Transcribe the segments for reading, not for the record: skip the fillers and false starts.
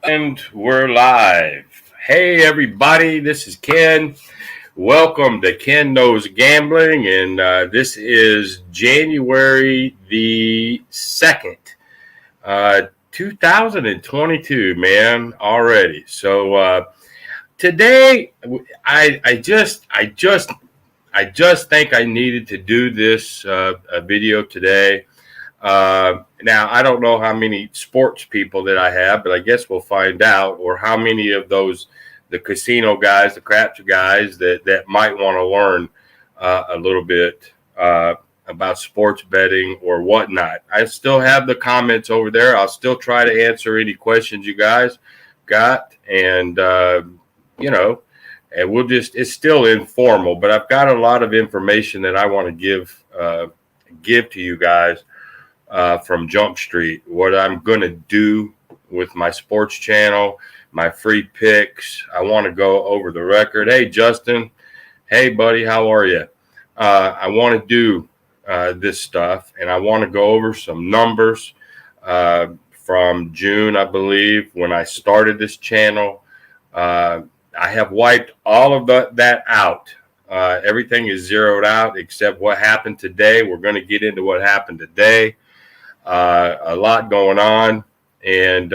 And we're live. Hey, everybody, this is Ken. Welcome to Ken Knows Gambling, and this is January the 2nd, 2022, man, already. So today, I just think I needed to do this video today. Now, I don't know how many sports people that I have, but I guess we'll find out, or how many of the casino guys, the craps guys that might want to learn a little bit about sports betting or whatnot. I still have the comments over there. I'll still try to answer any questions you guys got. And, and it's still informal, but I've got a lot of information that I want to give to you guys. From Jump Street, what I'm going to do with my sports channel, my free picks. I want to go over the record. Hey, Justin. Hey, buddy. How are you? I want to do this stuff, and I want to go over some numbers from June, I believe, when I started this channel. I have wiped all of that out. Everything is zeroed out except what happened today. We're going to get into what happened today. A lot going on, and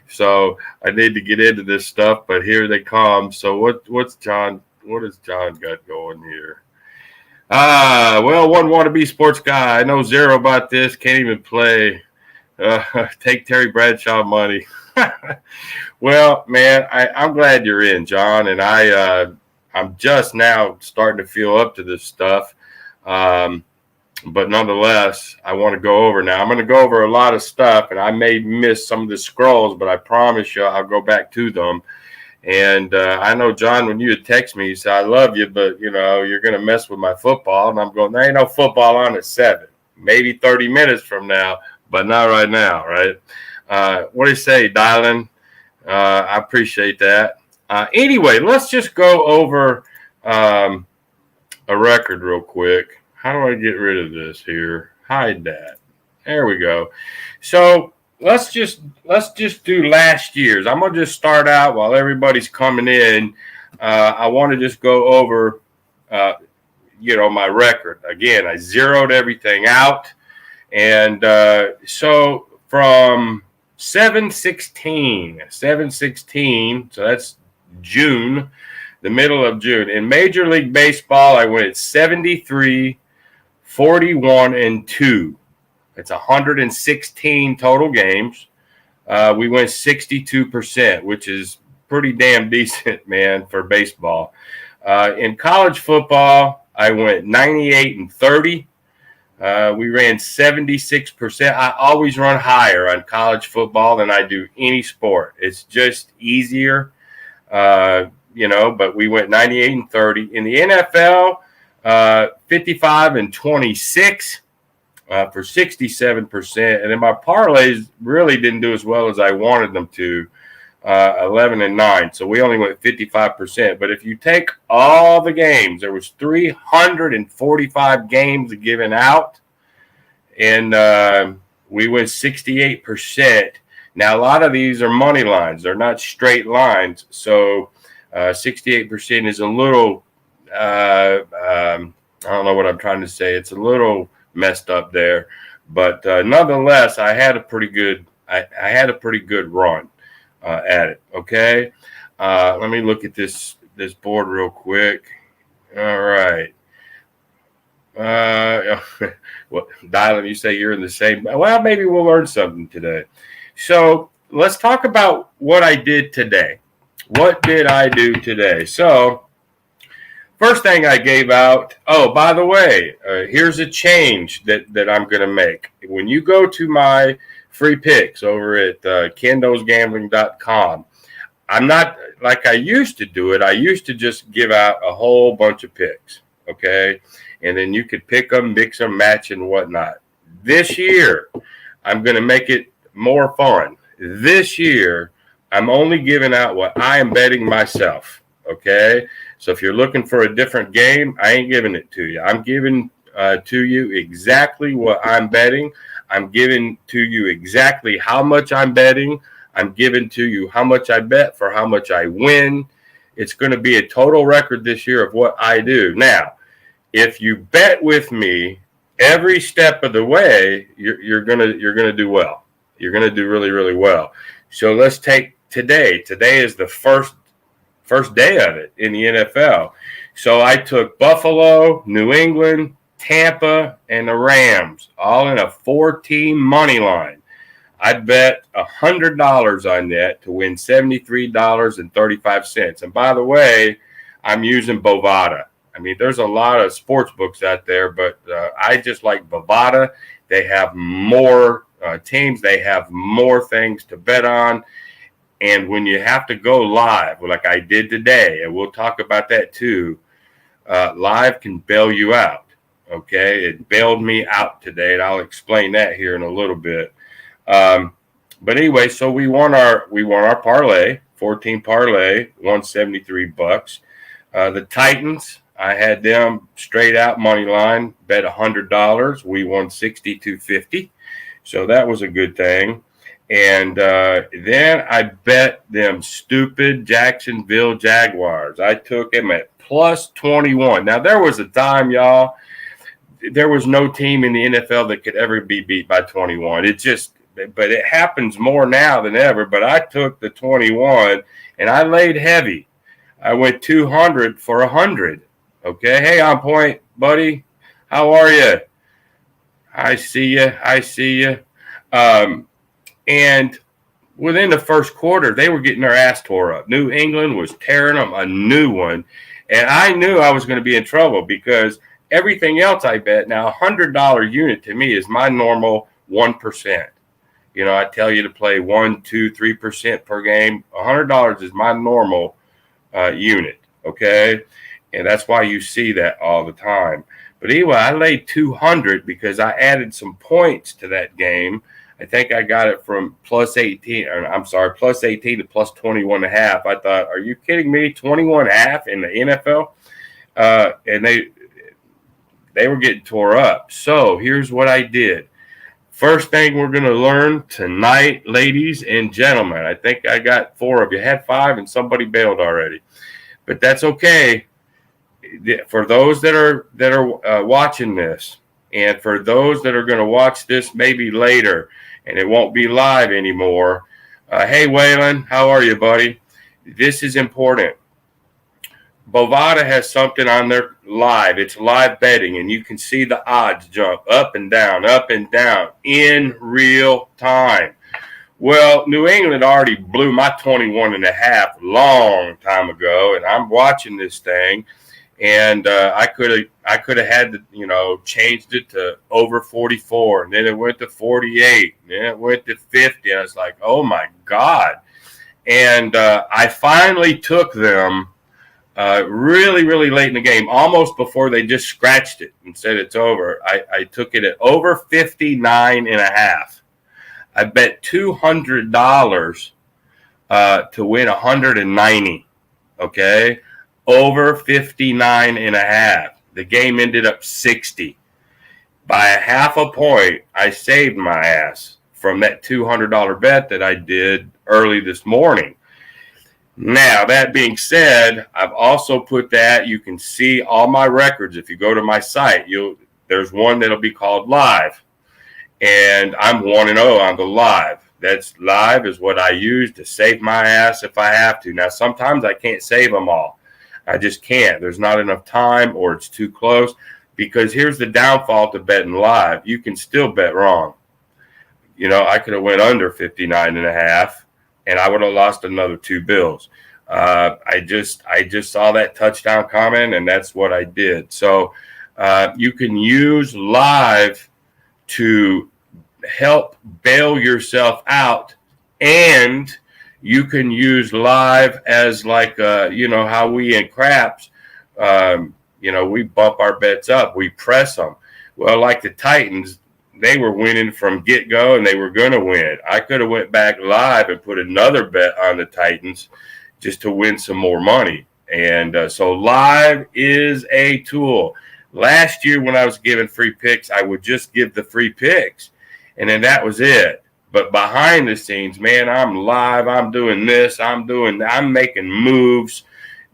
so I need to get into this stuff, but here they come. So what has John got going here? Well, one wannabe sports guy. I know zero about this. Can't even play. Take Terry Bradshaw money. Well, man, I'm glad you're in, John, and I'm just now starting to feel up to this stuff. But nonetheless, I want to go over now. I'm going to go over a lot of stuff, and I may miss some of the scrolls, but I promise you I'll go back to them. And I know, John, when you had text me, you said, I love you, but, you're going to mess with my football. And I'm going, there ain't no football on at 7, maybe 30 minutes from now, but not right now, right? What do you say, Dylan? I appreciate that. Anyway, let's just go over a record real quick. How do I get rid of this here? Hide that. There we go. So let's just do last year's. I'm gonna just start out while everybody's coming in. I want to just go over, my record again. I zeroed everything out, and so from 7/16, so that's June, the middle of June. In Major League Baseball, I went 73. 41-2. It's 116 total games. We went 62%, which is pretty damn decent, man, for baseball. In college football, I went 98-30. We ran 76%. I always run higher on college football than I do any sport. It's just easier, but we went 98-30. In the NFL, 55-26 for 67%, and then my parlays really didn't do as well as I wanted them to. 11-9, so we only went 55%. But if you take all the games, there was 345 games given out, and we went 68%. Now a lot of these are money lines; they're not straight lines. So 68% is a little. I don't know what I'm trying to say. It's a little messed up there, but nonetheless, I had a pretty good. I had a pretty good run at it. Okay, let me look at this board real quick. All right. Well, Dylan, you say you're in the same. Well, maybe we'll learn something today. So let's talk about what I did today. What did I do today? So. First thing I gave out, oh, by the way, here's a change that I'm going to make. When you go to my free picks over at Kenknowsgambling.com, I'm not like I used to do it. I used to just give out a whole bunch of picks, okay? And then you could pick them, mix them, match, and whatnot. This year, I'm going to make it more fun. This year, I'm only giving out what I am betting myself, okay? So if you're looking for a different game, I ain't giving it to you. I'm giving to you exactly what I'm betting. I'm giving to you exactly how much I'm betting. I'm giving to you how much I bet for how much I win. It's going to be a total record this year of what I do. Now, if you bet with me every step of the way, you're gonna do well. You're gonna do really, really well. So let's take today. Today is the first day of it in the NFL. So I took Buffalo, New England, Tampa, and the Rams, all in a 4-team money line. I bet $100 on that to win $73.35. And by the way, I'm using Bovada. I mean, there's a lot of sports books out there, but I just like Bovada. They have more teams. They have more things to bet on. And when you have to go live, like I did today, and we'll talk about that too, live can bail you out. Okay, it bailed me out today, and I'll explain that here in a little bit. But anyway, so we won our parlay, 14 parlay, won $73. The Titans, I had them straight out money line, bet $100. We won $62.50, so that was a good thing. And then I bet them stupid Jacksonville Jaguars. I took them at plus 21. Now, there was a time, y'all, there was no team in the NFL that could ever be beat by 21. But it happens more now than ever. But I took the 21, and I laid heavy. I went 200 for 100. Okay, hey, On Point, buddy. How are you? I see you. And within the first quarter, they were getting their ass tore up. New England was tearing them a new one. And I knew I was going to be in trouble because everything else I bet, now a $100 unit to me is my normal 1%. You know, I tell you to play 1, 2, 3% per game. $100 is my normal unit, okay? And that's why you see that all the time. But anyway, I laid 200 because I added some points to that game. I think I got it from plus 18 to plus 21.5. I thought, are you kidding me? 21.5 in the NFL? And they were getting tore up. So here's what I did. First thing we're going to learn tonight, ladies and gentlemen. I think I got 4 of you. I had 5 and somebody bailed already. But that's okay. For those that are watching this, and for those that are going to watch this maybe later, and it won't be live anymore. Hey, Waylon, how are you, buddy? This is important. Bovada has something on their live. It's live betting, and you can see the odds jump up and down in real time. Well, New England already blew my 21.5 long time ago, and I'm watching this thing. And I could have had to, changed it to over 44, and then it went to 48, and then it went to 50. And I was like, oh my God. And I finally took them really, really late in the game, almost before they just scratched it and said it's over. I took it at over 59.5. I bet $200 to win 190. Okay. Over 59.5. The game ended up 60. By a half a point, I saved my ass from that $200 bet that I did early this morning. Now, that being said, I've also put that. You can see all my records. If you go to my site, there's one that'll be called Live. And I'm 1-0 on the Live. That's Live is what I use to save my ass if I have to. Now, sometimes I can't save them all. I just can't. There's not enough time or it's too close, because here's the downfall to betting live. You can still bet wrong. I could have went under 59.5 and I would have lost another 2 bills. I just saw that touchdown coming, and that's what I did. So you can use live to help bail yourself out, and you can use live as like, how we in craps, we bump our bets up. We press them. Well, like the Titans, they were winning from get-go, and they were going to win. I could have went back live and put another bet on the Titans just to win some more money. And so live is a tool. Last year when I was giving free picks, I would just give the free picks. and then that was it. But behind the scenes, man, I'm live. I'm doing this. I'm making moves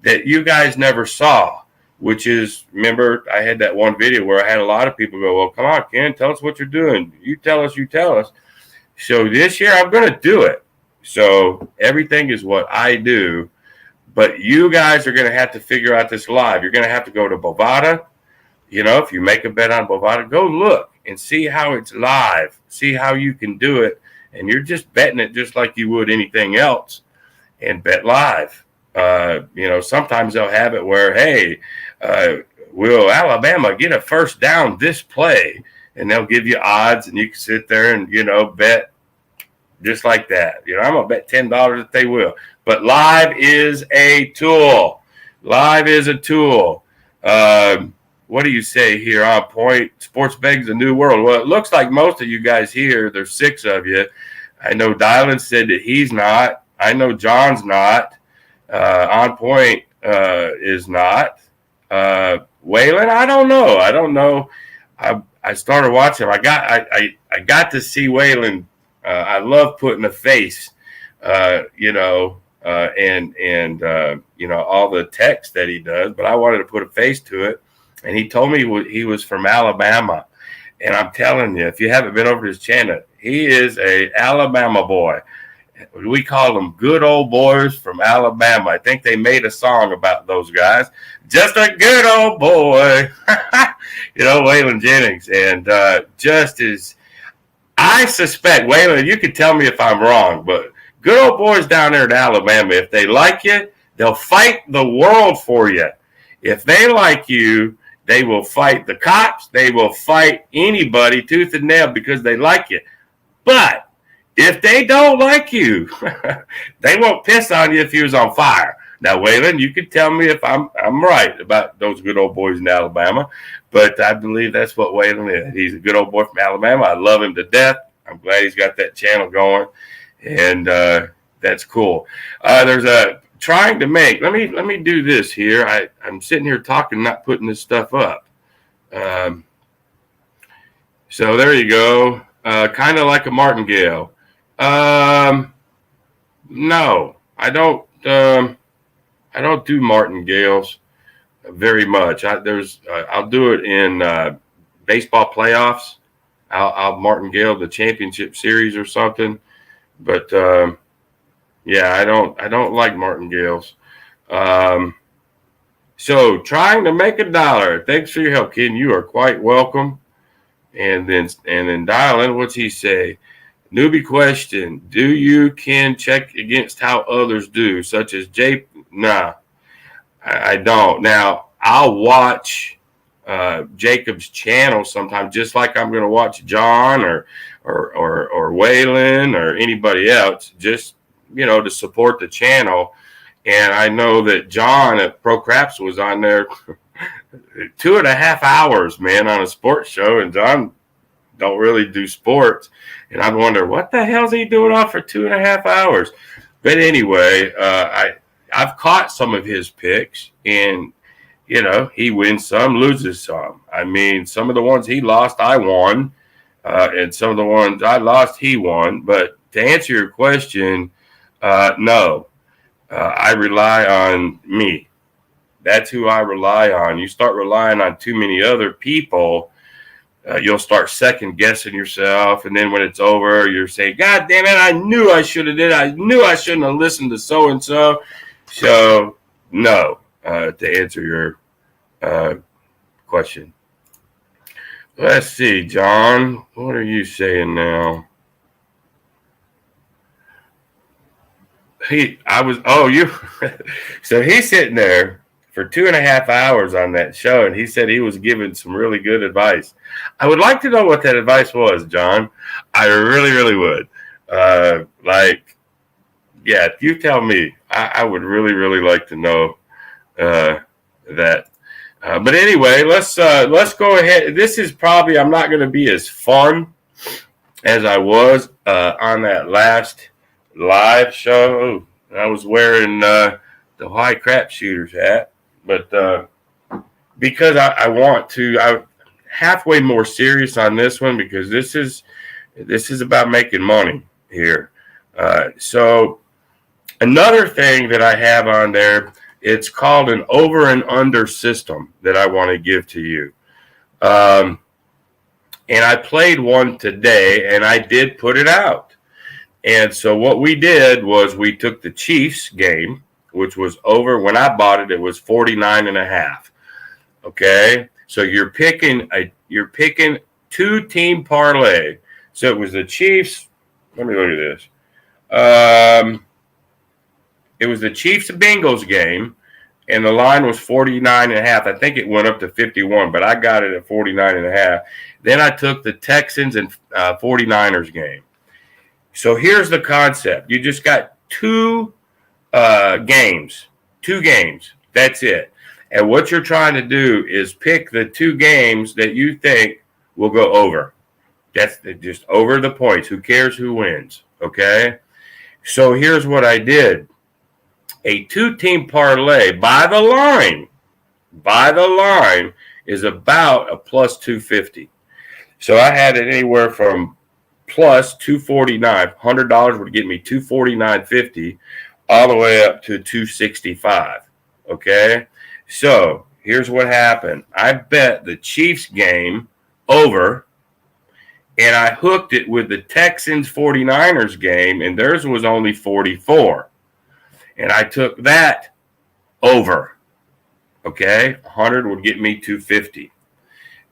that you guys never saw, which is, remember, I had that one video where I had a lot of people go, well, come on, Ken, tell us what you're doing. You tell us. So this year I'm going to do it. So everything is what I do. But you guys are going to have to figure out this live. You're going to have to go to Bovada. You know, if you make a bet on Bovada, go look and see how it's live. See how you can do it. And you're just betting it just like you would anything else, and bet live. You know, sometimes they'll have it where, hey, will Alabama get a first down this play? And they'll give you odds, and you can sit there and, you know, bet just like that. You know, I'm going to bet $10 that they will. But live is a tool. Live is a tool. What do you say here on point? Sports betting's a new world. Well, it looks like most of you guys here, there's 6 of you. I know Dylan said that he's not. I know John's not. On point is not. Waylon, I don't know. I started watching. I got to see Waylon. I love putting a face, you know, and you know, all the text that he does. But I wanted to put a face to it. And he told me he was from Alabama. And I'm telling you, if you haven't been over to his channel, he is a Alabama boy. We call them good old boys from Alabama. I think they made a song about those guys. Just a good old boy. You know, Waylon Jennings. And just as I suspect, Waylon, you can tell me if I'm wrong, but good old boys down there in Alabama, if they like you, they'll fight the world for you. If they like you, they will fight the cops. They will fight anybody tooth and nail because they like you. But if they don't like you, they won't piss on you if you was on fire. Now, Waylon, you can tell me if I'm right about those good old boys in Alabama, but I believe that's what Waylon is. He's a good old boy from Alabama. I love him to death. I'm glad he's got that channel going, and that's cool. There's a trying to make. Let me do this here. I'm sitting here talking, not putting this stuff up. So there you go. Kind of like a martingale. No, I don't do martingales very much. I'll do it in baseball playoffs. I'll martingale the championship series or something. But yeah, I don't like martingales. So trying to make $1. Thanks for your help, Ken. You are quite welcome. And then Dylan, what's he say? Newbie question: do you can check against how others do, such as Jay? Nah, I don't. Now I'll watch Jacob's channel sometimes, just like I'm going to watch John or Waylon or anybody else, just, you know, to support the channel. And I know that John at Pro Craps was on there 2.5 hours, man, on a sports show, and John don't really do sports. And I wonder, what the hell's he doing off for 2.5 hours? But anyway, I've caught some of his picks, and, you know, he wins some, loses some. I mean, some of the ones he lost, I won, and some of the ones I lost, he won. But to answer your question, no. I rely on me. That's who I rely on. You start relying on too many other people, you'll start second guessing yourself. And then when it's over, you're saying, God damn it, I knew I should have did. I knew I shouldn't have listened to so-and-so. So, no, to answer your question. Let's see, John. What are you saying now? So he's sitting there for 2.5 hours on that show, and he said he was giving some really good advice. I would like to know what that advice was, John. I really, really would. Yeah, if you tell me, I would really, really like to know that. But anyway, let's go ahead. This is probably, I'm not going to be as fun as I was on that last live show. I was wearing the high crap shooters hat, but because I want to, I'm halfway more serious on this one, because this is This is about making money here. So another thing that I have on there, it's called an over and under system that I want to give to you. And I played one today, and I did put it out. And so what we did was we took the Chiefs game, which was over. When I bought it, it was 49.5. Okay, so you're picking 2-team parlay. So it was the Chiefs. Let me look at this. It was the Chiefs Bengals game, and the line was 49.5. I think it went up to 51, but I got it at 49.5. Then I took the Texans and 49ers game. So here's the concept. You just got two games. That's it. And what you're trying to do is pick the 2 games that you think will go over. That's just over the points. Who cares who wins? Okay. So here's what I did. A 2-team parlay by the line is about a plus 250. So I had it anywhere from plus 249. $100 would get me 249.50 all the way up to 265. Okay. So here's what happened. I bet the Chiefs game over, and I hooked it with the Texans 49ers game, and theirs was only 44. And I took that over. Okay, 100 would get me 250.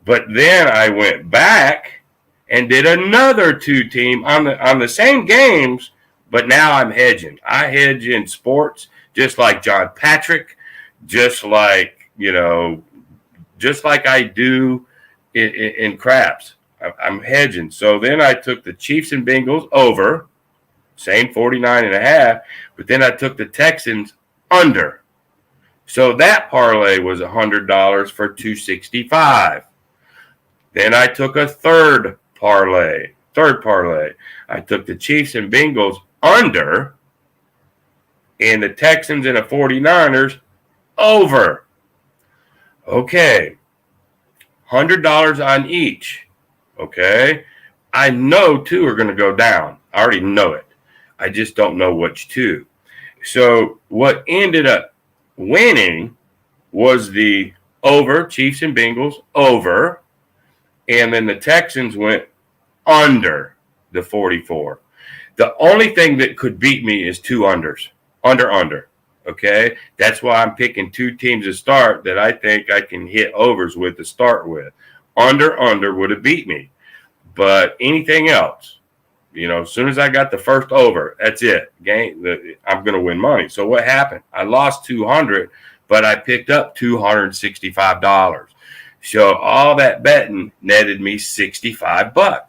But then I went back and did another 2-team on the same games, but now I'm hedging. I hedge in sports just like John Patrick, just like I do in craps. I'm hedging. So then I took the Chiefs and Bengals over, same 49.5, but then I took the Texans under. So that parlay was $100 for $265. Then I took a third parlay. I took the Chiefs and Bengals under, and the Texans and the 49ers over. Okay. $100 on each. Okay. I know 2 are going to go down. I already know it. I just don't know which 2. So what ended up winning was the over, Chiefs and Bengals over, and then the Texans went under the 44. The only thing that could beat me is 2 unders. Under. Okay? That's why I'm picking 2 teams to start that I think I can hit overs with to start with. Under would have beat me. But anything else, as soon as I got the first over, that's it. I'm going to win money. So what happened? I lost 200, but I picked up $265. So all that betting netted me $65.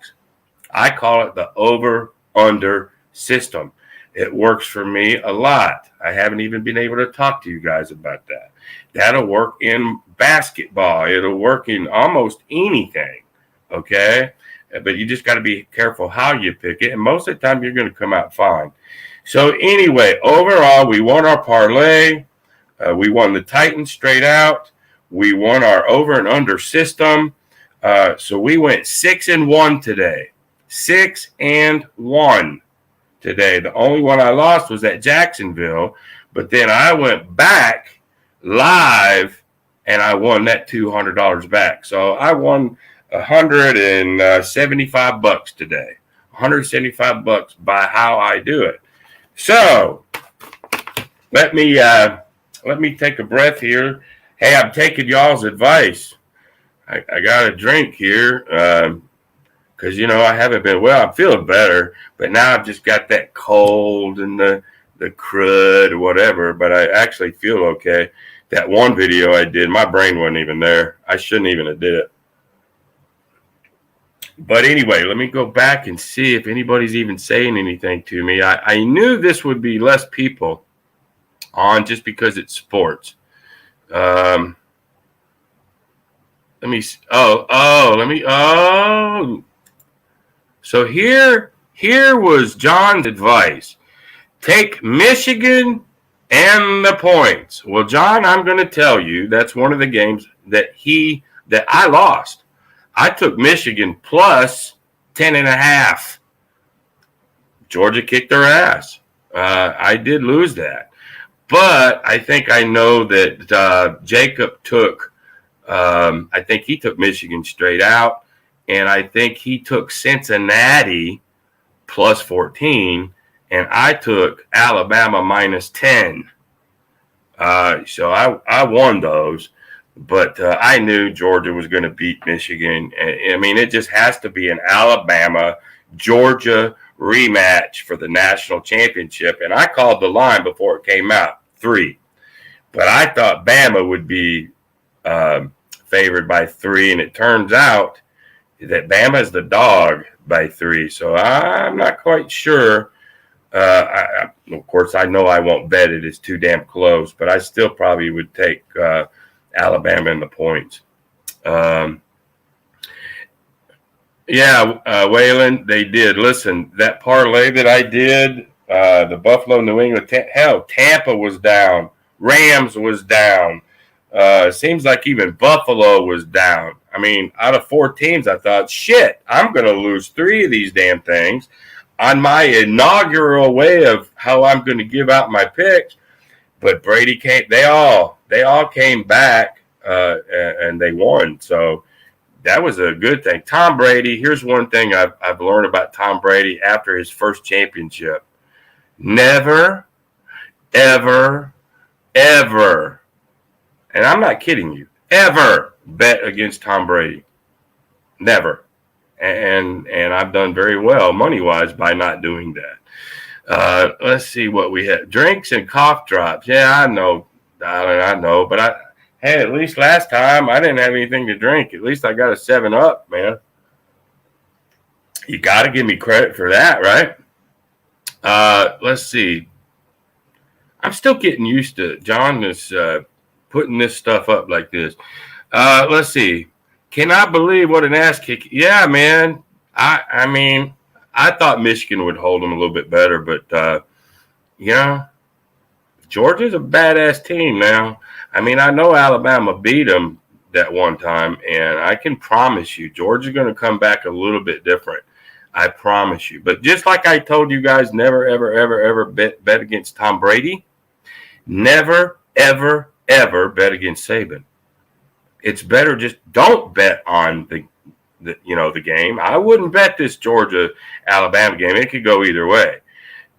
I call it the over-under system. It works for me a lot. I haven't even been able to talk to you guys about that. That'll work in basketball. It'll work in almost anything, okay? But you just got to be careful how you pick it, and most of the time you're going to come out fine. So anyway, overall, we won our parlay. We won the Titans straight out. We won our over and under system. So we went 6-1 today. 6-1 today. The only one I lost was at Jacksonville, but then I went back live and I won that $200 back. So I won $175 today. $175 by how I do it. So let me take a breath here. Hey, I'm taking y'all's advice. I got a drink here because, I haven't been well. I'm feeling better, but now I've just got that cold and the crud or whatever, but I actually feel okay. That one video I did, my brain wasn't even there. I shouldn't even have did it. But anyway, let me go back and see if anybody's even saying anything to me. I knew this would be less people on just because it's sports. Let me. So here was John's advice: take Michigan and the points. Well, John, I'm going to tell you that's one of the games that I lost. I took Michigan plus 10.5. Georgia kicked their ass. I did lose that. But I think I know that Jacob took, I think he took Michigan straight out. And I think he took Cincinnati plus 14. And I took Alabama minus 10. So I won those. But I knew Georgia was going to beat Michigan. I mean, it just has to be an Alabama-Georgia rematch for the national championship. And I called the line before it came out, 3. But I thought Bama would be favored by 3. And it turns out that Bama is the dog by 3. So I'm not quite sure. Of course, I know I won't bet it. It's too damn close. But I still probably would take Alabama in the points. Waylon, they did. Listen, that parlay that I did, the Buffalo, New England, Tampa was down. Rams was down. Seems like even Buffalo was down. I mean, out of 4 teams, I thought, shit, I'm going to lose 3 of these damn things on my inaugural way of how I'm going to give out my picks. But Brady came. They all came back and they won. So that was a good thing. Tom Brady. Here's one thing I've learned about Tom Brady after his first championship: never, ever, ever, and I'm not kidding you, ever bet against Tom Brady. Never. And I've done very well money wise by not doing that. Let's see what we have. Drinks and cough drops. Yeah, I know, darling, I know. But at least last time I didn't have anything to drink. At least I got a 7-Up, man. You got to give me credit for that, right? Let's see. I'm still getting used to John is putting this stuff up like this. Let's see. Cannot believe what an ass kick. Yeah, man. I mean, I thought Michigan would hold them a little bit better, but, Georgia's a badass team now. I mean, I know Alabama beat them that one time, and I can promise you Georgia's going to come back a little bit different. I promise you. But just like I told you guys, never, ever, ever, ever bet against Tom Brady. Never, ever, ever bet against Saban. It's better just don't bet on the game. I wouldn't bet this Georgia-Alabama game. It could go either way.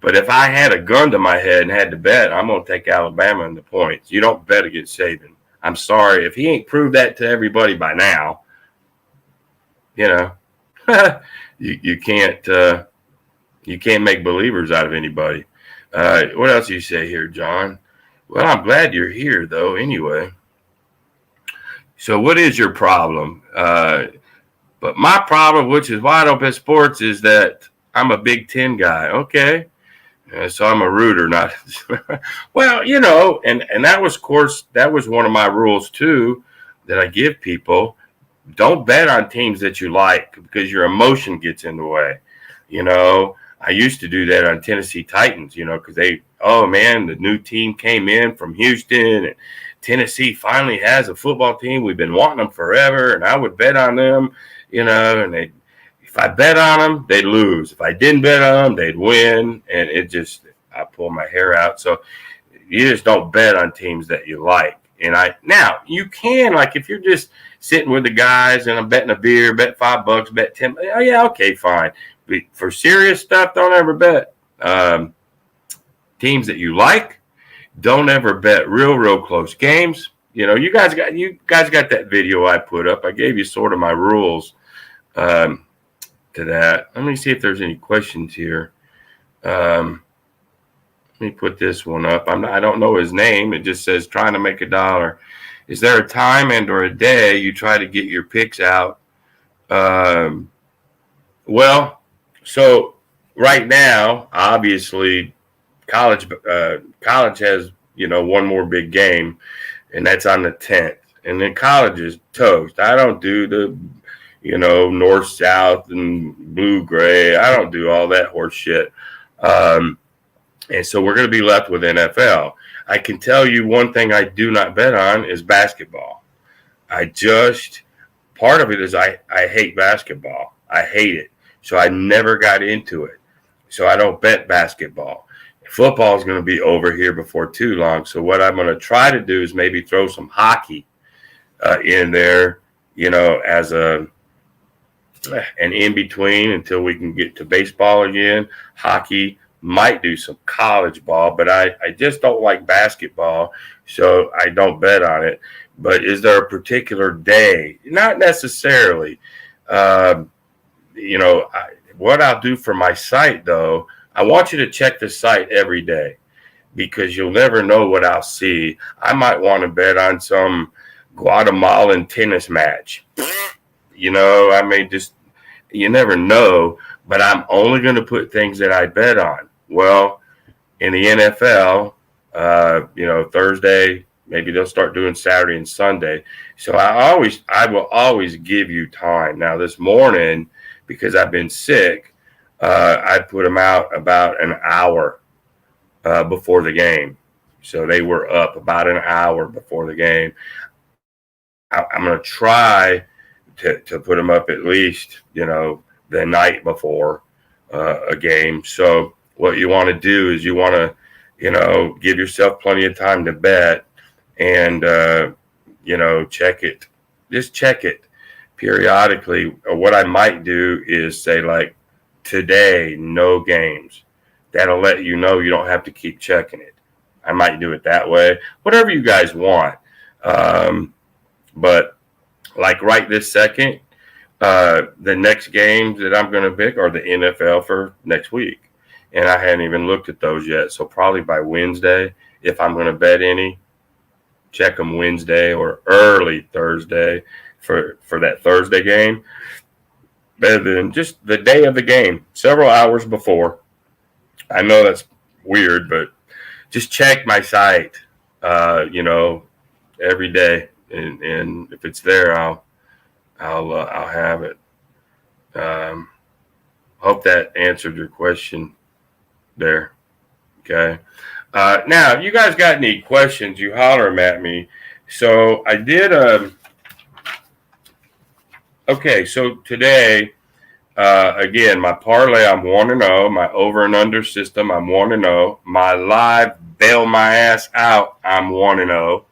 But if I had a gun to my head and had to bet, I'm going to take Alabama in the points. You don't bet against Saban. I'm sorry. If he ain't proved that to everybody by now, you can't make believers out of anybody. What else do you say here, John? Well, I'm glad you're here, though, anyway. So what is your problem? But my problem, which is why I don't bet sports, is that I'm a Big Ten guy. Okay. So I'm a rooter, not well, and that was, of course, that was one of my rules too, that I give people. Don't bet on teams that you like because your emotion gets in the way. I used to do that on Tennessee Titans, because the new team came in from Houston and Tennessee finally has a football team. We've been wanting them forever, and I would bet on them, and if I bet on them, they'd lose. If I didn't bet on them, they'd win, and I pull my hair out. So you just don't bet on teams that you like. And now you can, like, if you're just sitting with the guys and I'm betting a beer, bet $5, bet 10. Oh yeah, okay, fine. But for serious stuff, don't ever bet. Teams that you like, don't ever bet real close games. You guys got that video I put up. I gave you sort of my rules to that. Let me see if there's any questions here. Let me put this one up. I don't know his name. It just says trying to make $1. Is there a time and or a day you try to get your picks out? Well, so right now, obviously, college has, one more big game, and that's on the 10th. And then college is toast. I don't do the, north, south, and blue, gray. I don't do all that horse shit. And so we're going to be left with NFL. I can tell you one thing I do not bet on is basketball. Part of it is I hate basketball. I hate it So I never got into it. So I don't bet basketball. Football is going to be over here before too long. So what I'm going to try to do is maybe throw some hockey in there, as an in between until we can get to baseball again. Hockey, might do some college ball, but I just don't like basketball, so I don't bet on it. But is there a particular day? Not necessarily. What I'll do for my site, though, I want you to check the site every day, because you'll never know what I'll see. I might want to bet on some Guatemalan tennis match. I may just, you never know, but I'm only going to put things that I bet on. Well, in the NFL, Thursday, maybe they'll start doing Saturday and Sunday. So I will always give you time. Now this morning, because I've been sick, I put them out about an hour before the game. So they were up about an hour before the game. I'm going to try to put them up at least, the night before a game. So what you want to do is you want to, give yourself plenty of time to bet and, check it. Just check it periodically. What I might do is say, like, today, no games. That'll let you know you don't have to keep checking it. I might do it that way. Whatever you guys want. But like right this second, the next games that I'm going to pick are the NFL for next week. And I hadn't even looked at those yet. So probably by Wednesday, if I'm going to bet any, check them Wednesday or early Thursday for that Thursday game. Better than just the day of the game, several hours before. I know that's weird, but just check my site, every day. And if it's there, I'll have it. Hope that answered your question there. Okay. Now, if you guys got any questions, you holler them at me. So I did. Okay. So today, again, my parlay, I'm 1-0. My over and under system, I'm 1-0. My live bail my ass out, I'm 1-0.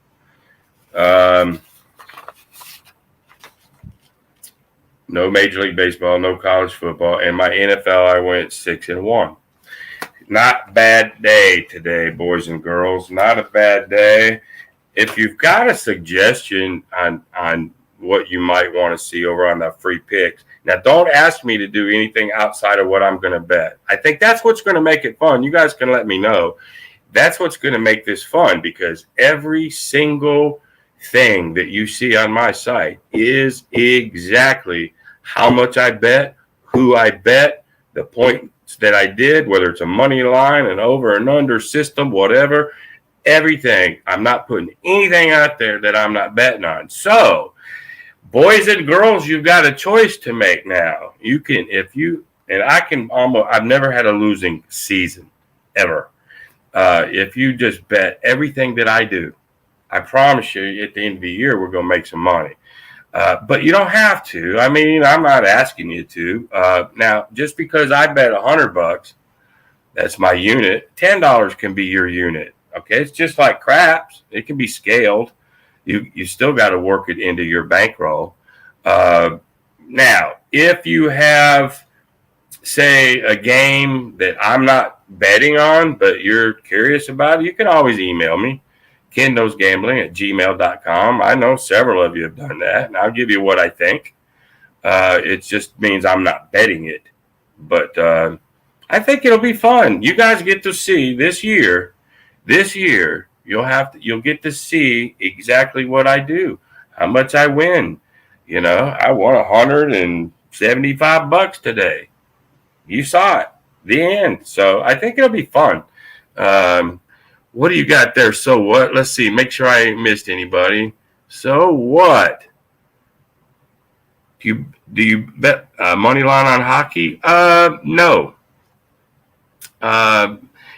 No Major League Baseball, no college football, and my NFL, I went 6-1. Not bad day today, boys and girls. Not a bad day. If you've got a suggestion on what you might want to see over on the free picks, now don't ask me to do anything outside of what I'm going to bet. I think that's what's going to make it fun. You guys can let me know. That's what's going to make this fun, because every single thing that you see on my site is exactly how much I bet, who I bet, the points that I did, whether it's a money line, an over and under system, whatever, everything. I'm not putting anything out there that I'm not betting on. So, boys and girls, you've got a choice to make now. You can, I've never had a losing season, ever. If you just bet everything that I do, I promise you at the end of the year, we're going to make some money. But you don't have to. I mean, I'm not asking you to. Now, just because I bet $100, that's my unit, $10 can be your unit. Okay. It's just like craps. It can be scaled. You still got to work it into your bankroll. Now, if you have, say, a game that I'm not betting on, but you're curious about it, you can always email me, Kenknowsgambling@gmail.com. I know several of you have done that, and I'll give you what I think. It just means I'm not betting it. But I think it'll be fun. You guys get to see this year, you'll get to see exactly what I do, how much I win. I won $175 today. You saw it, the end. So I think it'll be fun. What do you got there? So what? Let's see. Make sure I ain't missed anybody. So what? Do you bet money line on hockey? No.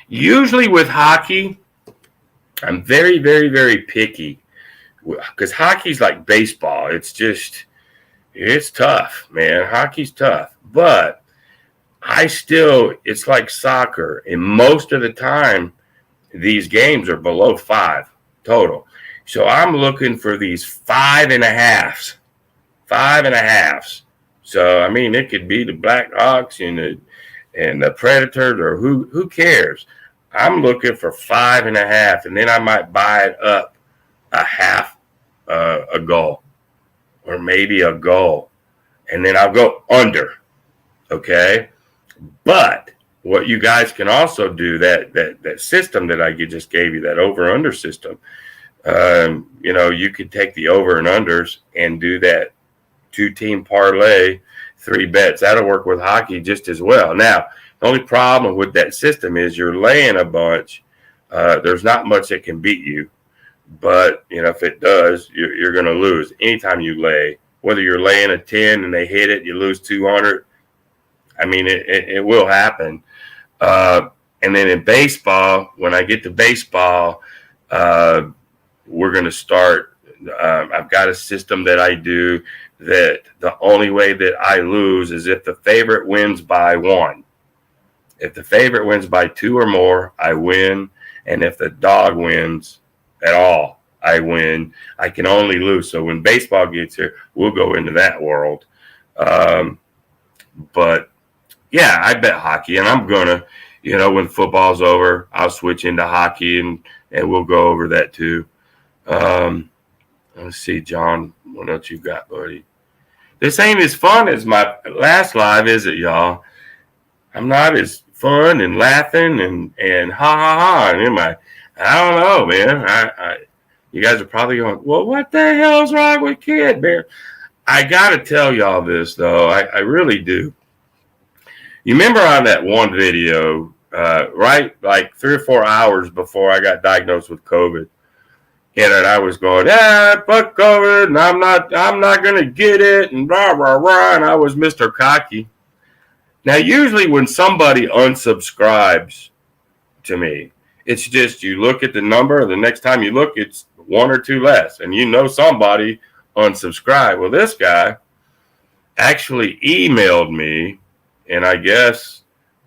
Usually with hockey, I'm very, very, very picky, because hockey's like baseball. It's tough, man. Hockey's tough. But it's like soccer. And most of the time, these games are below 5 total. So I'm looking for these 5.5s, 5.5s. So, I mean, it could be the Blackhawks and the Predators, or who cares? I'm looking for 5.5, and then I might buy it up a half a goal, or maybe a goal, and then I'll go under. Okay, but what you guys can also do, that system that I just gave you, that over under system. You could take the over and unders and do that 2-team parlay, 3 bets. That'll work with hockey just as well. Now, the only problem with that system is you're laying a bunch. There's not much that can beat you, but if it does, you're going to lose anytime you lay. Whether you're laying a 10 and they hit it, you lose 200. I mean, it will happen. And then in baseball, when I get to baseball, we're going to start. I've got a system that I do that the only way that I lose is if the favorite wins by 1. If the favorite wins by 2 or more, I win. And if the dog wins at all, I win. I can only lose. So when baseball gets here, we'll go into that world. But yeah, I bet hockey, and I'm gonna, when football's over, I'll switch into hockey, and we'll go over that too. Let's see, John, what else you got, buddy? This ain't as fun as my last live, is it, y'all? I'm not as fun and laughing and ha ha ha. And I don't know, man. You guys are probably going, well, what the hell's wrong with Kid Bear? I gotta tell y'all this though. I really do. You remember on that one video, right, like 3 or 4 hours before I got diagnosed with COVID, and I was going, fuck COVID, and I'm not gonna get it, and rah rah rah, and I was Mr. Cocky. Now, usually when somebody unsubscribes to me, it's just you look at the number, the next time you look, it's 1 or 2 less, and somebody unsubscribed. Well, this guy actually emailed me, and I guess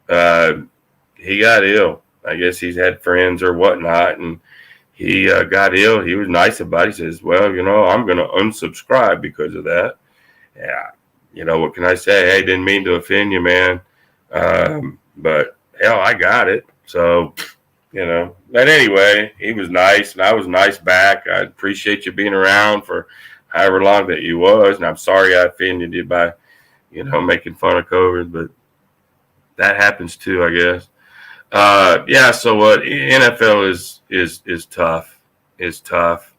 he got ill. I guess he's had friends or whatnot, and he got ill. He was nice about it. He says, well, I'm going to unsubscribe because of that. Yeah, what can I say? Hey, didn't mean to offend you, man. But, hell, I got it. So, But anyway, he was nice, and I was nice back. I appreciate you being around for however long that you was, and I'm sorry I offended you by making fun of COVID, but that happens too, I guess. Yeah. So what? NFL is tough. Is tough.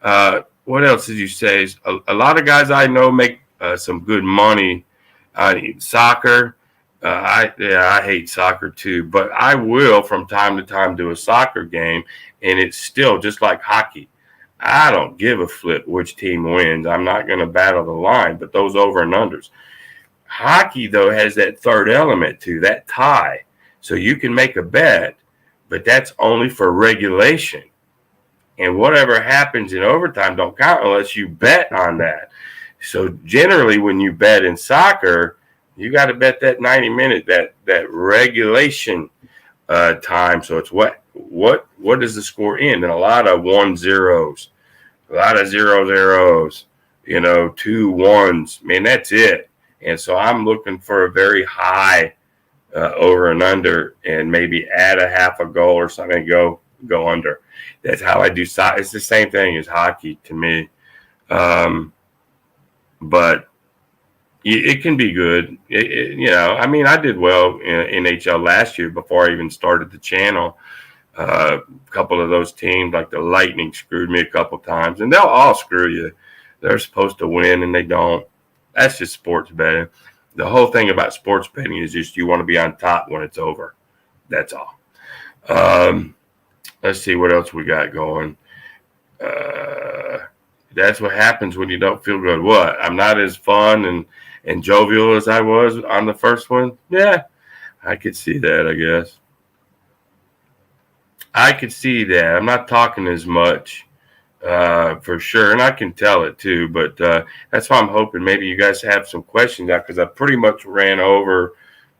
What else did you say? A lot of guys I know make some good money on soccer. I hate soccer too, but I will from time to time do a soccer game, and it's still just like hockey. I don't give a flip which team wins. I'm not going to battle the line, but those over and unders. Hockey, though, has that third element too, that tie. So you can make a bet, but that's only for regulation. And whatever happens in overtime don't count unless you bet on that. So generally, when you bet in soccer, you got to bet that 90-minute, that regulation time. So it's what does the score end? And a lot of 1-0s, a lot of 0-0s, 2 1s. Man, that's it. And so I'm looking for a very high over and under, and maybe add a half a goal or something, go under. That's how I do soccer. It's the same thing as hockey to me. But it can be good. I did well in NHL last year before I even started the channel. A couple of those teams, like the Lightning, screwed me a couple times, and they'll all screw you. They're supposed to win, and they don't. That's just sports betting. The whole thing about sports betting is just you want to be on top when it's over. That's all. Let's see what else we got going. That's what happens when you don't feel good. What? I'm not as fun and jovial as I was on the first one? Yeah, I could see that, I guess. I could see that. I'm not talking as much. For sure, and I can tell it too, but that's why I'm hoping maybe you guys have some questions out, because I pretty much ran over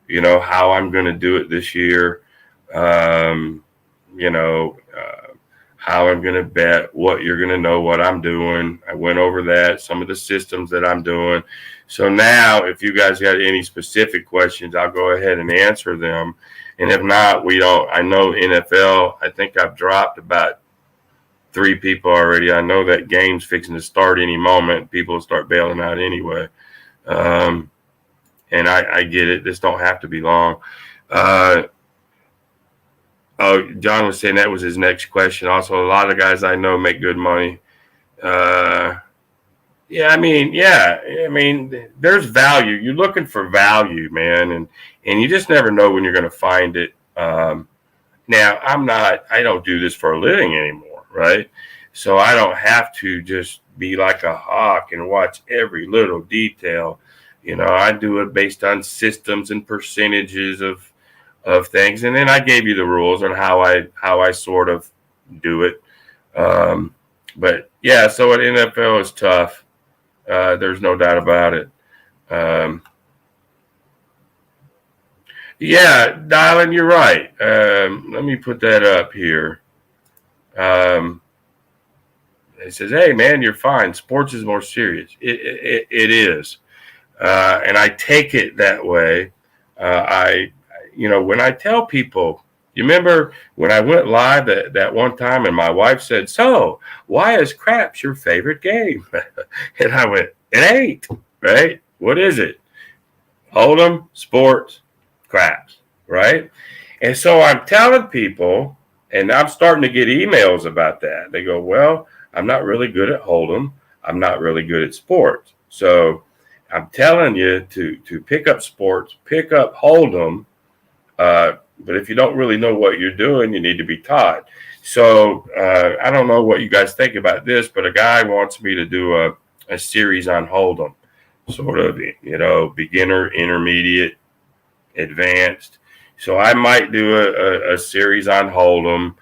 how I'm going to do it this year, um, how I'm going to bet, what you're going to know, what I'm doing. I went over that, some of the systems that I'm doing. So now, if you guys got any specific questions, I'll go ahead and answer them. And if not, we don't. I know NFL, I think I've dropped about 3 people already. I know that game's fixing to start any moment. People will start bailing out anyway. And I get it. This don't have to be long. John was saying that was his next question. Also, a lot of guys I know make good money. Yeah, there's value. You're looking for value, man, and you just never know when you're going to find it. Now, I don't do this for a living anymore, right? So I don't have to just be like a hawk and watch every little detail. I do it based on systems and percentages of things, and then I gave you the rules on how I sort of do it. But yeah, so at NFL is tough. There's no doubt about it. Yeah, Dylan, you're right. Let me put that up here. It says, "Hey, man, you're fine. Sports is more serious. It is, and I take it that way. When I tell people, you remember when I went live that one time, and my wife said, "So, why is craps your favorite game?" And I went, "It ain't, right? What is it? Hold'em, sports, craps, right?" And so I'm telling people, and I'm starting to get emails about that. They go, "Well, I'm not really good at hold'em. I'm not really good at sports. So I'm telling you to pick up sports, pick up hold'em. But if you don't really know what you're doing, you need to be taught." So I don't know what you guys think about this, but a guy wants me to do a series on hold'em, sort of, beginner, intermediate, advanced. So I might do a series on hold'em.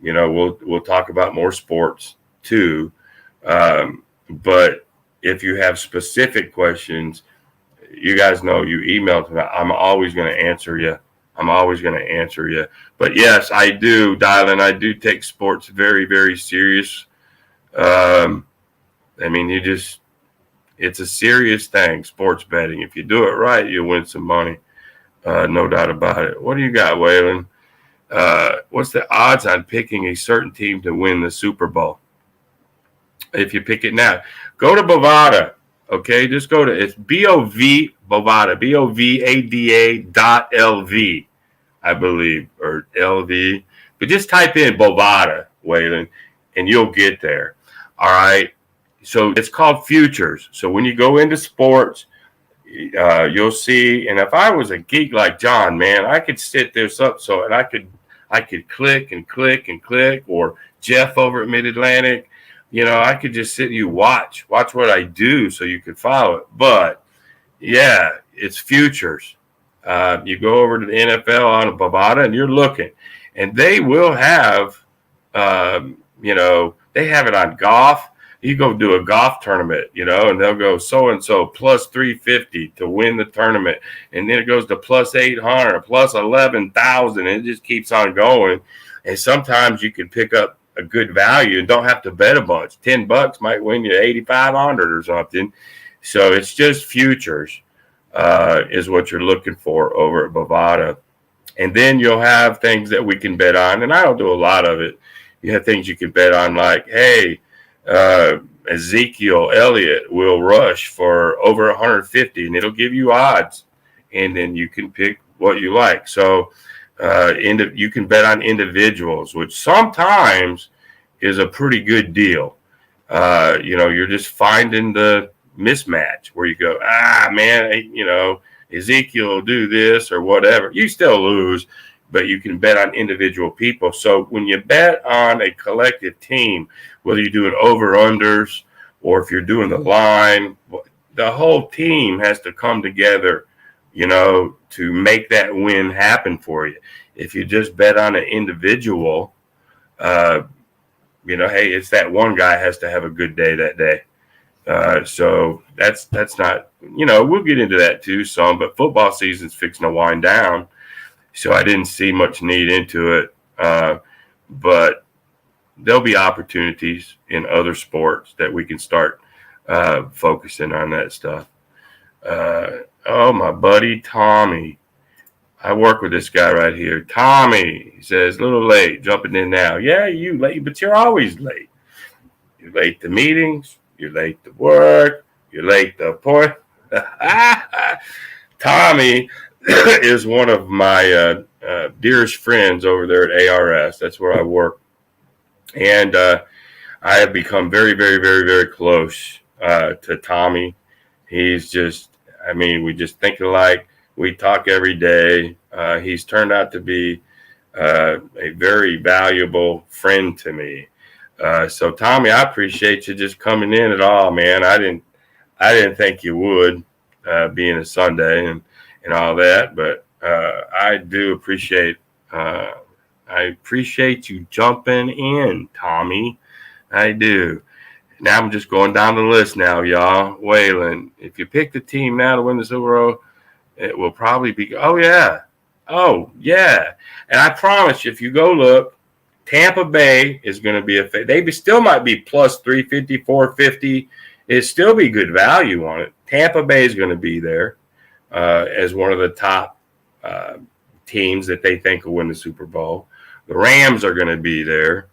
We'll talk about more sports too. But if you have specific questions, you guys know, you email to me. I'm always going to answer you. But yes, I do, Dylan. I do take sports very, very serious. It's a serious thing, sports betting. If you do it right, you'll win some money. No doubt about it. What do you got, Waylon? What's the odds on picking a certain team to win the Super Bowl? If you pick it now, go to Bovada. Okay, just go to, it's BOV Bovada, BOVADA.LV, I believe, or LV. But just type in Bovada, Waylon, and you'll get there. All right. So it's called futures. So when you go into sports, you'll see. And if I was a geek like John, man, I could set this up and I could click and click and click, or Jeff over at Mid-Atlantic. I could just sit and watch what I do so you could follow it. But yeah, it's futures. You go over to the NFL on a Bovada and you're looking, and they will have, they have it on golf. You go do a golf tournament, and they'll go so-and-so plus 350 to win the tournament. And then it goes to plus 800, plus 11,000, and it just keeps on going. And sometimes you can pick up a good value and don't have to bet a bunch. $10 might win you 8,500 or something. So it's just futures is what you're looking for over at Bovada. And then you'll have things that we can bet on, and I don't do a lot of it. You have things you can bet on, like, hey, Ezekiel Elliott will rush for over 150, and it'll give you odds, and then you can pick what you like. So you can bet on individuals, which sometimes is a pretty good deal. You're just finding the mismatch where you go, man, Ezekiel will do this or whatever. You still lose, but you can bet on individual people. So when you bet on a collective team, whether you're doing over-unders or if you're doing the line, the whole team has to come together, to make that win happen for you. If you just bet on an individual, hey, it's that one guy has to have a good day that day. So that's not, we'll get into that too some, but football season's fixing to wind down. So I didn't see much need into it. But there'll be opportunities in other sports that we can start focusing on that stuff. Oh, my buddy Tommy. I work with this guy right here. Tommy, he says, a little late, jumping in now. Yeah, you late, but you're always late. You're late to meetings. You're late to work. You're late to point. Tommy is one of my dearest friends over there at ARS. That's where I work. And I have become very, very, very, very close to Tommy. He's just, we just think alike. We talk every day. He's turned out to be a very valuable friend to me. So Tommy, I appreciate you just coming in at all, man. I didn't think you would, being a Sunday and all that, but I do appreciate. I appreciate you jumping in, Tommy. I do. Now I'm just going down the list now, y'all. Waylon, if you pick the team now to win the Super Bowl, it will probably be. Oh yeah. And I promise you, if you go look, Tampa Bay is going to be they still might be plus 350, 450. It'd still be good value on it. Tampa Bay is going to be there as one of the top teams that they think will win the Super Bowl. The Rams are going to be there.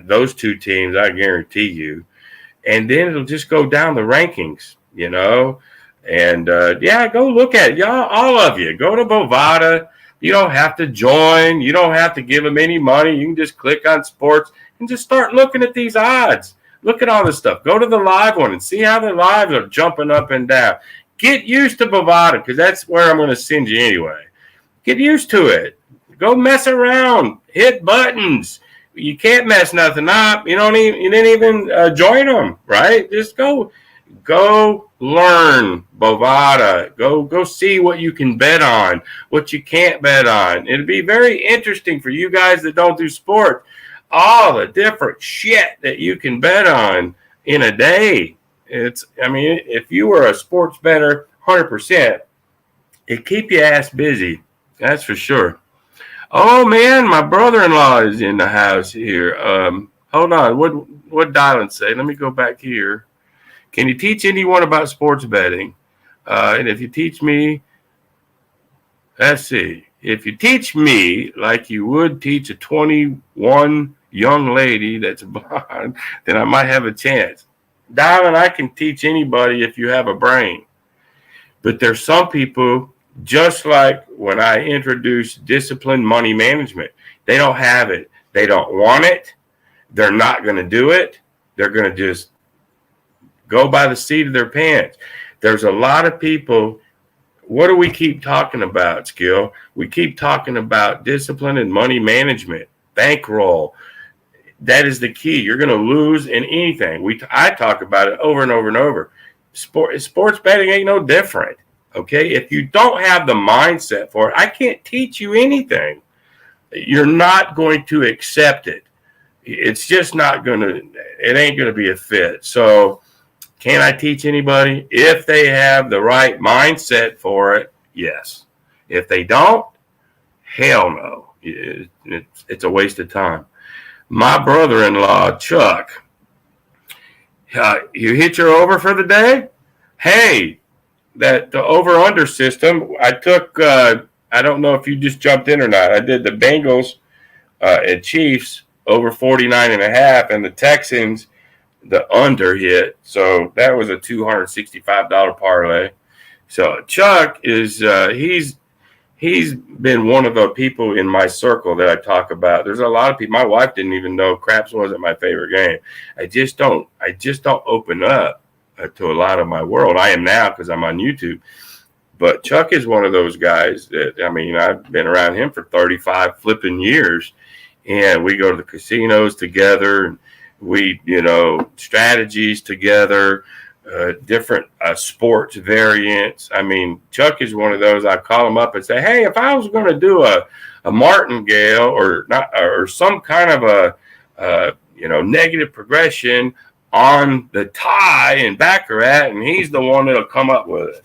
Those two teams, I guarantee you. And then it'll just go down the rankings, And, go look at it. Y'all, all of you. Go to Bovada. You don't have to join. You don't have to give them any money. You can just click on sports and just start looking at these odds. Look at all this stuff. Go to the live one and see how the lives are jumping up and down. Get used to Bovada because that's where I'm going to send you anyway. Get used to it. Go mess around. Hit buttons. You can't mess nothing up. You didn't even join them, right? Just go learn Bovada. Go see what you can bet on, what you can't bet on. It'd be very interesting for you guys that don't do sports. All the different shit that you can bet on in a day. If you were a sports bettor, 100%, it'd keep your ass busy. That's for sure. Oh man, my brother-in-law is in the house here. Hold on. What Dylan say? Let me go back here. Can you teach anyone about sports betting? And if you teach me, let's see. If you teach me like you would teach a 21 young lady that's blonde, then I might have a chance. Dylan, I can teach anybody if you have a brain. But there's some people, just like when I introduced disciplined money management, they don't have it. They don't want it. They're not going to do it. They're going to just go by the seat of their pants. There's a lot of people. What do we keep talking about, Skill? We keep talking about discipline and money management, bankroll. That is the key. You're going to lose in anything. I talk about it over and over and over. Sports betting ain't no different. Okay, if you don't have the mindset for it, I can't teach you anything. You're not going to accept it. It's just not going to, it ain't going to be a fit. So can I teach anybody? If they have the right mindset for it, yes. If they don't, hell no. It's a waste of time. My brother-in-law, Chuck, you hit your over for the day? Hey, that the over-under system, I took, I don't know if you just jumped in or not. I did the Bengals and Chiefs over 49.5, and the Texans, the under hit. So that was a $265 parlay. So Chuck is, he's been one of the people in my circle that I talk about. There's a lot of people. My wife didn't even know craps wasn't my favorite game. I just don't open up to a lot of my world. I am now because I'm on YouTube. But Chuck is one of those guys that, I've been around him for 35 flipping years. And we go to the casinos together. And we, strategies together, different sports variants. Chuck is one of those. I call him up and say, hey, if I was going to do a martingale or some kind of a negative progression, on the tie in baccarat, and he's the one that'll come up with it.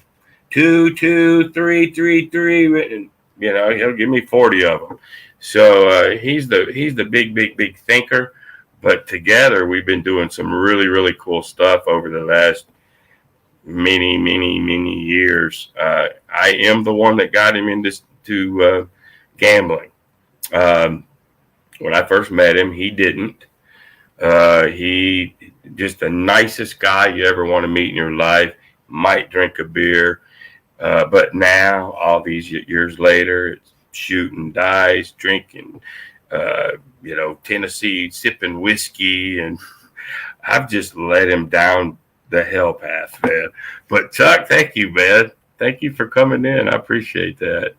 2, 2, 3, 3, 3. And, he'll give me 40 of them. So he's the big thinker. But together, we've been doing some really, really cool stuff over the last many years. I am the one that got him into gambling. When I first met him, he didn't. He just the nicest guy you ever want to meet in your life. Might drink a beer, but now all these years later, it's shooting dice, drinking, Tennessee, sipping whiskey, and I've just let him down the hell path, man. But Chuck, thank you, man. Thank you for coming in. I appreciate that.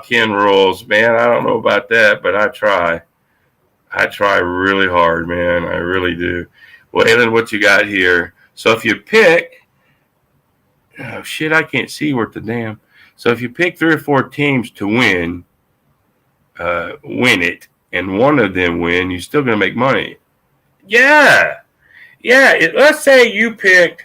Ken rules, man. I don't know about that, but I try. I try really hard, man. I really do. Well, Alan, what you got here? So if you pick, oh shit, I can't see worth the damn. So if you pick 3 or 4 teams to win it, and one of them win, you're still gonna make money. Yeah. Let's say you picked.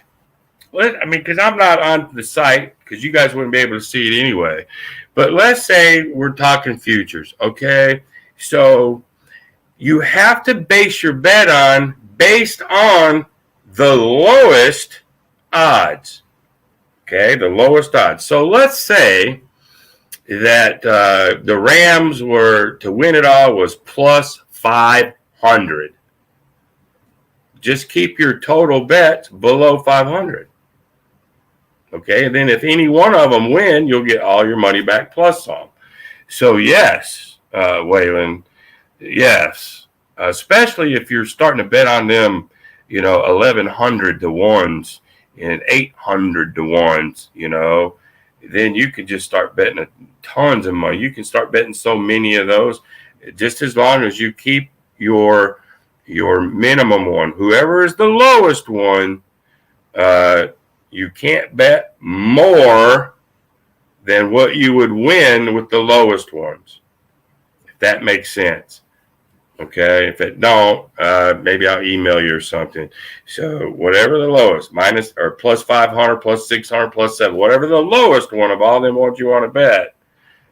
Because I'm not on the site, because you guys wouldn't be able to see it anyway. But let's say we're talking futures, okay? So you have to base your bet based on the lowest odds, okay? The lowest odds. So let's say that the Rams were to win it all was plus 500. Just keep your total bets below 500. Okay, and then if any one of them win, you'll get all your money back plus some. So yes, Waylon, yes, especially if you're starting to bet on them, 1,100 to ones and 800 to ones, then you can just start betting tons of money. You can start betting so many of those, just as long as you keep your minimum one. Whoever is the lowest one, you can't bet more than what you would win with the lowest ones, if that makes sense. Okay, if it don't, maybe I'll email you or something. So whatever the lowest, minus or plus 500, plus 600, plus 7, whatever the lowest one of all them ones you want to bet,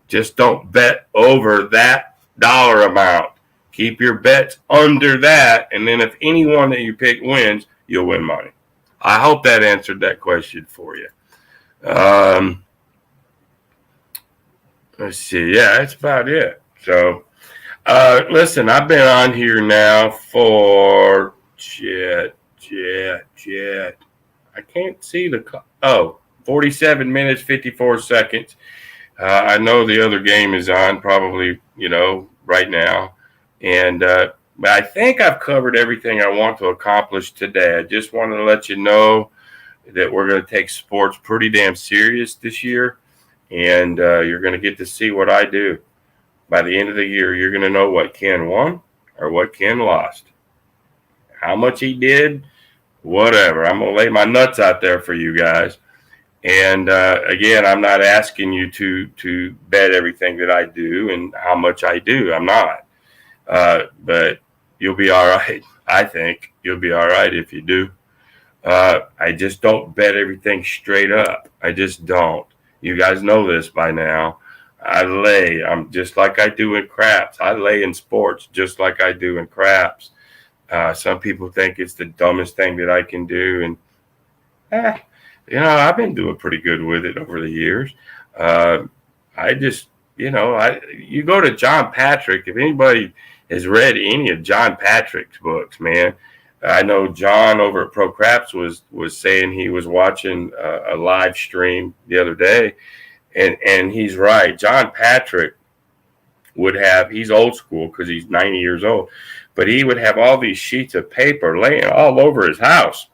just don't bet over that dollar amount. Keep your bets under that, and then if anyone that you pick wins, you'll win money. I hope that answered that question for you. Let's see. Yeah, that's about it. So, listen, I've been on here now for I can't see 47 minutes, 54 seconds. I know the other game is on probably, right now. And I think I've covered everything I want to accomplish today. I just wanted to let you know that we're going to take sports pretty damn serious this year. And you're going to get to see what I do. By the end of the year, you're going to know what Ken won or what Ken lost. How much he did, whatever. I'm going to lay my nuts out there for you guys. And again, I'm not asking you to bet everything that I do and how much I do. I'm not. But you'll be all right. I think you'll be all right if you do. I just don't bet everything straight up. I just don't. You guys know this by now. I lay. I'm just like I do in craps. I lay in sports just like I do in craps. Some people think it's the dumbest thing that I can do. And, I've been doing pretty good with it over the years. I just, you go to John Patrick. If anybody has read any of John Patrick's books, man, I know John over at Pro Craps was saying he was watching a live stream the other day, and he's right. John Patrick would have, he's old school because he's 90 years old, but he would have all these sheets of paper laying all over his house,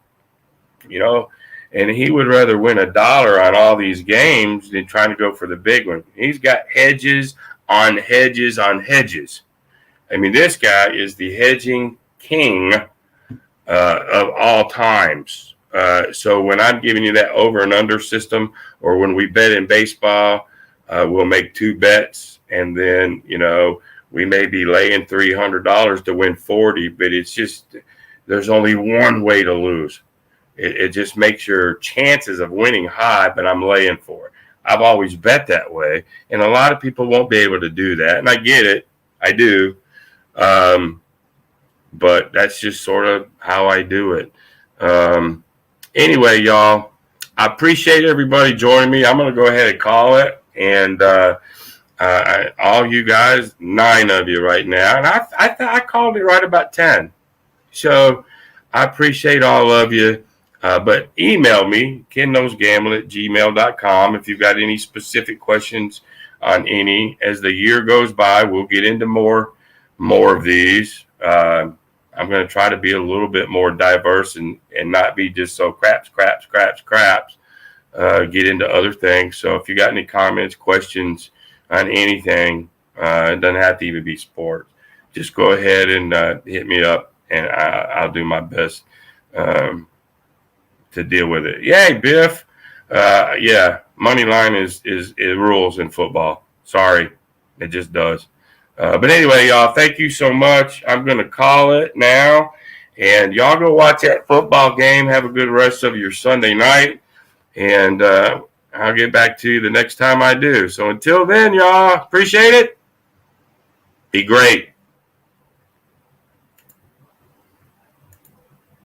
and he would rather win $1 on all these games than trying to go for the big one. He's got hedges on hedges on hedges. I mean, this guy is the hedging king of all times. So when I'm giving you that over and under system, or when we bet in baseball, we'll make 2 bets, and then we may be laying $300 to win 40, but it's just there's only one way to lose. It just makes your chances of winning high, but I'm laying for it. I've always bet that way, and a lot of people won't be able to do that, and I get it. I do. But that's just sort of how I do it. Anyway, y'all, I appreciate everybody joining me. I'm going to go ahead and call it. And all you guys, 9 of you right now. And I called it right about 10. So I appreciate all of you. But email me, Kenknowsgambling@gmail.com, if you've got any specific questions on any. As the year goes by, we'll get into more of these. I'm going to try to be a little bit more diverse and not be just so craps. Get into other things. So if you got any comments, questions on anything, it doesn't have to even be sports. Just go ahead and hit me up, and I'll do my best to deal with it. Yay, Biff. Yeah, money line is rules in football. Sorry, it just does. But anyway, y'all, thank you so much. I'm going to call it now. And y'all go watch that football game. Have a good rest of your Sunday night. And I'll get back to you the next time I do. So until then, y'all, appreciate it. Be great.